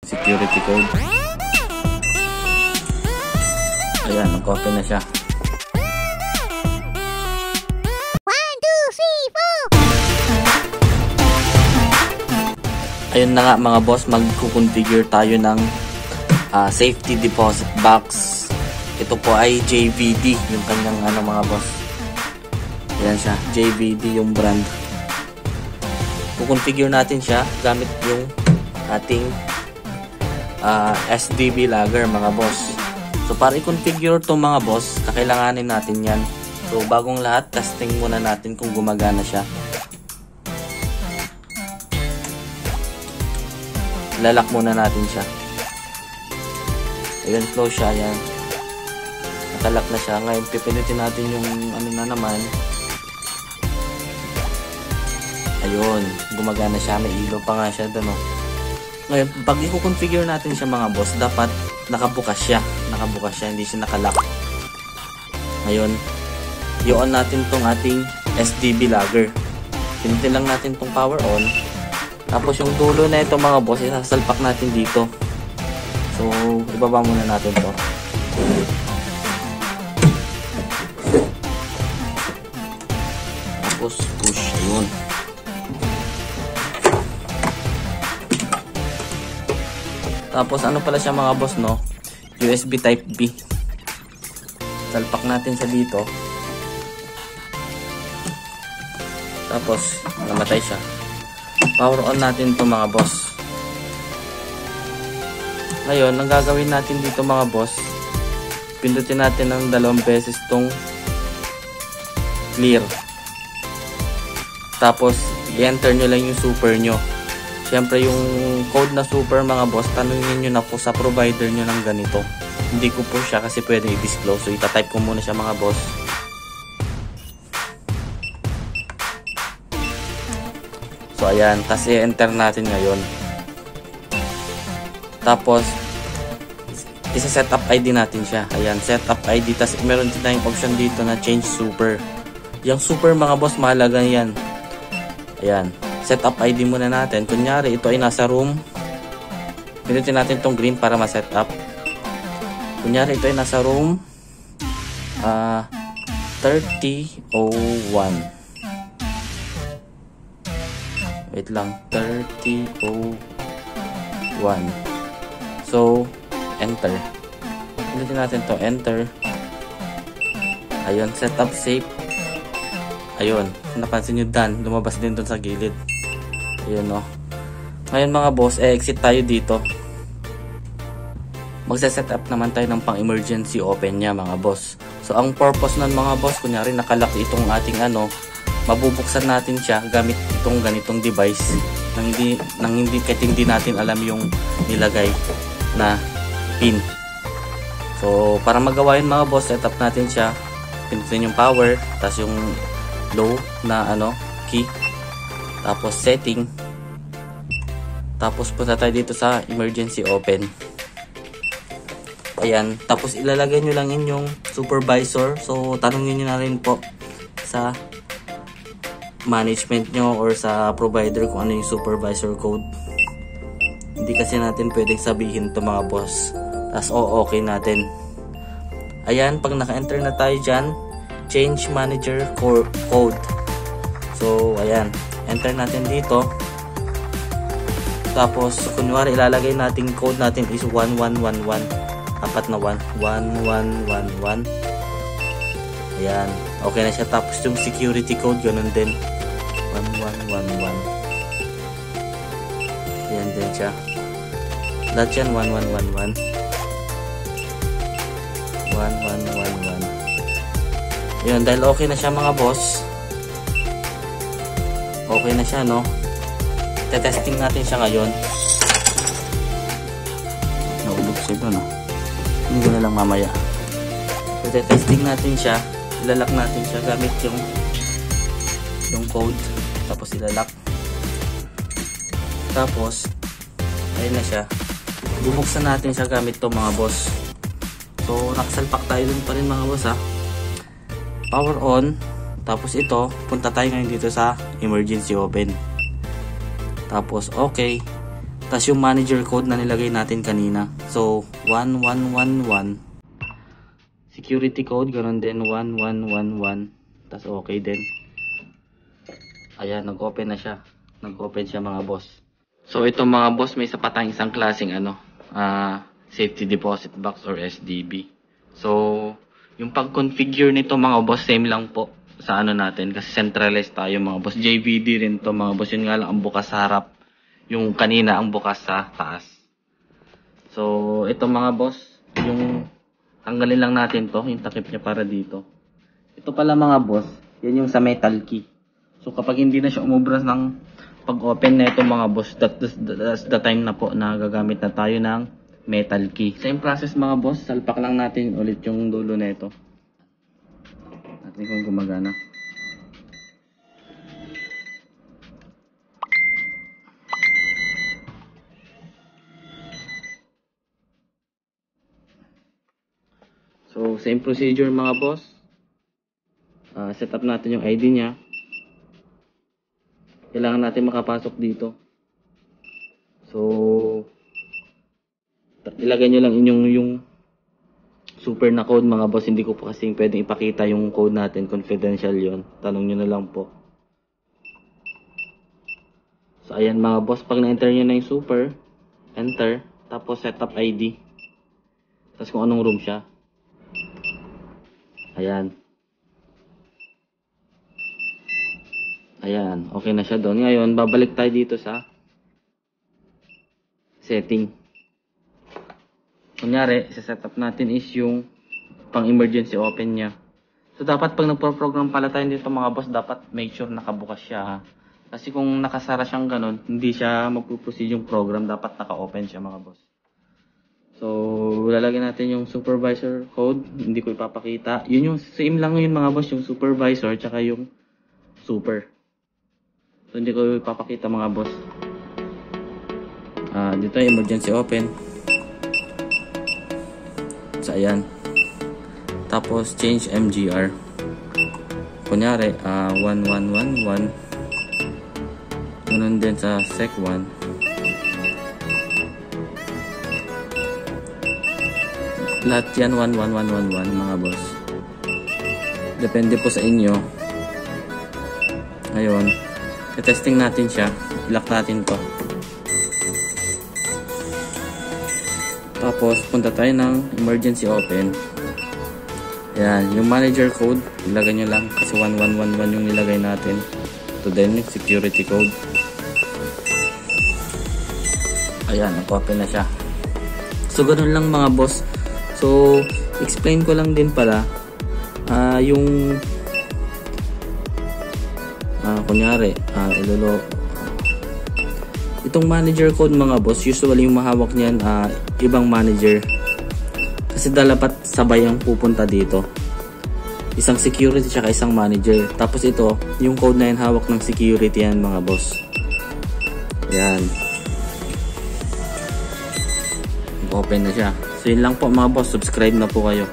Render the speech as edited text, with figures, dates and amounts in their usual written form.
security code. Ayan, nag-open na siya. 1, 2, 3, 4. Ayun na nga mga boss, magkukonfigure tayo ng safety deposit box. Ito po ay JVD yung kanyang mga boss. Ayan siya, JVD yung brand. Kukonfigure natin siya gamit yung ating SDB logger mga boss. So para i-configure itong mga boss, kakailanganin natin yan. So bagong lahat, testing muna natin kung gumagana siya. Lalak muna natin siya. Ayan, close siya. Ayan. Nakalak na siya. Ngayon, pipilitin natin yung na naman. Ayun. Gumagana siya. May ilaw pa nga siya doon. Ngayon, pag i-configure natin siya mga boss, dapat nakabukas siya. Nakabukas siya. Hindi siya nakalak. Ngayon, i-on natin tong ating SDB logger. Pinitin lang natin tong power on. Tapos yung dulo na ito mga boss, isasalpak natin dito. So, ibaba muna natin to. Tapos, push. Ayun. Tapos, ano pala siya mga boss, no? USB type B. Salpak natin siya dito. Tapos, namatay siya. Power on natin ito mga boss. Ngayon, ang gagawin natin dito mga boss, pindutin natin ng 2 beses tong clear. Tapos, i-enter nyo lang yung super nyo. Siyempre, yung code na super mga boss, tanungin nyo na po sa provider nyo ng ganito. Hindi ko po siya kasi pwede i-disclose. So, itatype ko muna siya mga boss. So, ayan. Tapos, i-enter natin ngayon. Tapos, isa-setup ID natin siya. Ayan, setup ID. Tapos, meron din tayong option dito na change super. Yung super mga boss, mahalaga yan. Ayan. Setup ID muna natin. Kunyari, ito ay nasa room. Pinutin natin tong green para ma-setup. Kunyari, ito ay nasa room 3001. Wait lang, 3001. So, enter. Pinutin natin to, enter. Ayun, setup safe. Ayun, napansin nyo done, lumabas din dun sa gilid. Ayun o. Ngayon mga boss, exit tayo dito. Magsa-set up naman tayo ng pang-emergency open niya mga boss. So, ang purpose nun mga boss, kunyari nakalock itong ating mabubuksan natin siya gamit itong ganitong device nang hindi kahit hindi natin alam yung nilagay na pin. So, para magawa yun mga boss, set up natin siya. Pindutin yung power, tapos yung low na key. Tapos setting. Tapos punta tayo dito sa emergency open. Ayan. Tapos ilalagay nyo lang yung supervisor. So, tanongin nyo na rin po sa management nyo or sa provider kung ano yung supervisor code. Hindi kasi natin pwedeng sabihin to mga boss. Tapos okay natin. Ayan, pag naka-enter na tayo dyan, change manager code. So ayan, enter natin dito. Tapos kunwari ilalagay natin code natin is 1111. Apat na 1111. Ayan, okay na siya. Tapos yung security code ganun din, 1111. Ayan din siya. Lahat yan 1111. 1111. Ayan, dahil okay na siya mga boss. Okay na siya, no? Tetesting natin siya ngayon. Naulog siya doon, no? Hindi ko na lang mamaya. So, tetesting natin siya. Ilalak natin siya gamit yung code. Tapos ilalak. Tapos ayun na siya. Bubuksan natin siya gamit to mga boss. So nakasalpak tayo dun pa rin mga boss ha. Power on. Tapos ito, punta tayo ngayon dito sa emergency open. Tapos okay. tas yung manager code na nilagay natin kanina. So 1111, security code ganoon din 1111, tas okay din. Ayan, nag-open na siya. Nag-open siya mga boss. So ito mga boss, may isa pa tayong isang klaseng safety deposit box or SDB. So yung pag-configure nito mga boss, same lang po sa natin kasi centralized tayo mga boss. JVD rin to mga boss, yun nga lang ang bukas sa harap, yung kanina ang bukas sa taas. So ito mga boss, yung tanggalin lang natin to, yung takip niya para dito. Ito pala mga boss, yan yung sa metal key. So kapag hindi na siya umubras ng pag-open na ito mga boss, that's the time na po na gagamit na tayo ng metal key. Same process mga boss, salpak lang natin ulit yung dulo na ito. Natin kung gumagana. So same procedure mga boss. Set up natin yung ID niya. Kailangan natin makapasok dito. So ilagay nyo lang yung super na code mga boss. Hindi ko po kasi pwedeng ipakita yung code natin, confidential yon. Tanong nyo na lang po. So ayan mga boss, pag na-enter nyo na yung super, enter, tapos setup ID, tapos kung anong room siya. Ayan. Ayan, okay na siya doon. Ngayon, babalik tayo dito sa setting. Kunyari, isa-setup natin is yung pang-emergency open niya. So, dapat pag nagpo-program pala tayo dito mga boss, dapat make sure nakabukas siya ha. Kasi kung nakasara siyang ganun, hindi siya magpuproceed yung program, dapat naka-open siya mga boss. So, lalagyan natin yung supervisor code, hindi ko ipapakita. Yun yung same lang yun mga boss, yung supervisor tsaka yung super. So, hindi ko ipapakita mga boss. Dito yung emergency open. So, ayan. Tapos, change MGR. Kunyari, 1111. Ganun din sa sec1. Lahat yan 11111 mga boss. Depende po sa inyo. Ngayon, testing natin siya. Ilock natin to. Tapos, punta tayo ng emergency open. Ayan, yung manager code, ilagay nyo lang kasi 1111 yung nilagay natin. To then, security code. Ayan, nag-open na siya. So, ganun lang mga boss. So, explain ko lang din pala, yung, kunyari, itong manager code mga boss, usually yung mahawak niyan, ibang manager. Kasi dapat sabay ang pupunta dito. Isang security tsaka isang manager. Tapos ito, yung code na yan hawak ng security yan mga boss. Ayan. Open na siya. So yun lang po mga boss, subscribe na po kayo.